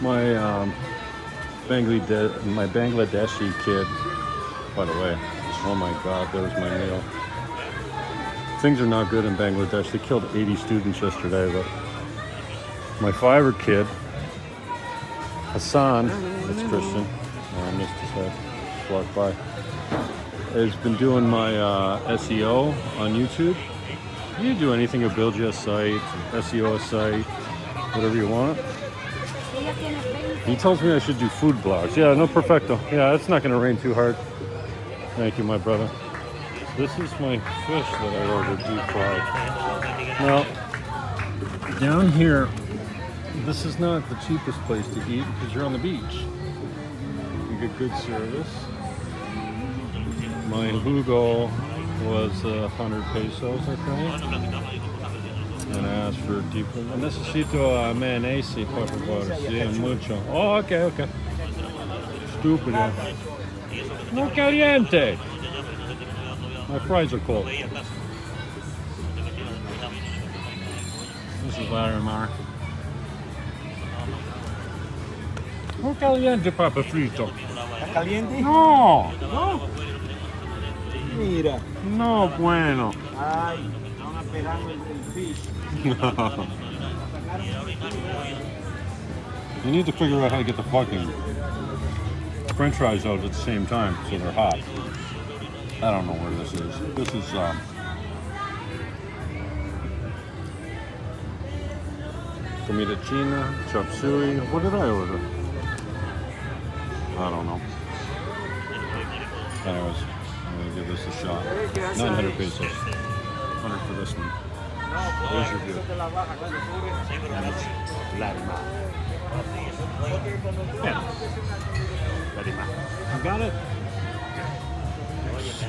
My Bangladeshi kid, by the way, oh my God, there's my meal. Things are not good in Bangladesh. They killed 80 students yesterday, but my Fiverr kid, Hasan, that's Christian, I missed his head, just walked by, has been doing my SEO on YouTube. You can do anything to build you a site, SEO a site, whatever you want. He tells me I should do food blogs. Yeah, no perfecto. Yeah, it's not going to rain too hard. Thank you, my brother. This is my fish that I ordered deep fried. Now, down here, this is not the cheapest place to eat because you're on the beach. You get good service. My jugo was 100 pesos, I think. And I asked for deep. Necesito mayonnaise, por favor. Sí, mucho. Oh, okay. Stupido. No caliente. My fries are cold. This is Larimar. No caliente, papa frito. ¿Está caliente? No. No. Mira. No bueno. Ay, estaban esperando el fish. You need to figure out how to get the fucking French fries out at the same time so they're hot. I don't know where this is. This is comida china, chop suey. What did I order? I don't know. Anyways, I'm gonna give this a shot. 900 pesos. 100 for this one. There's your view. And it's Larimar. Yeah. Larimar. You got it?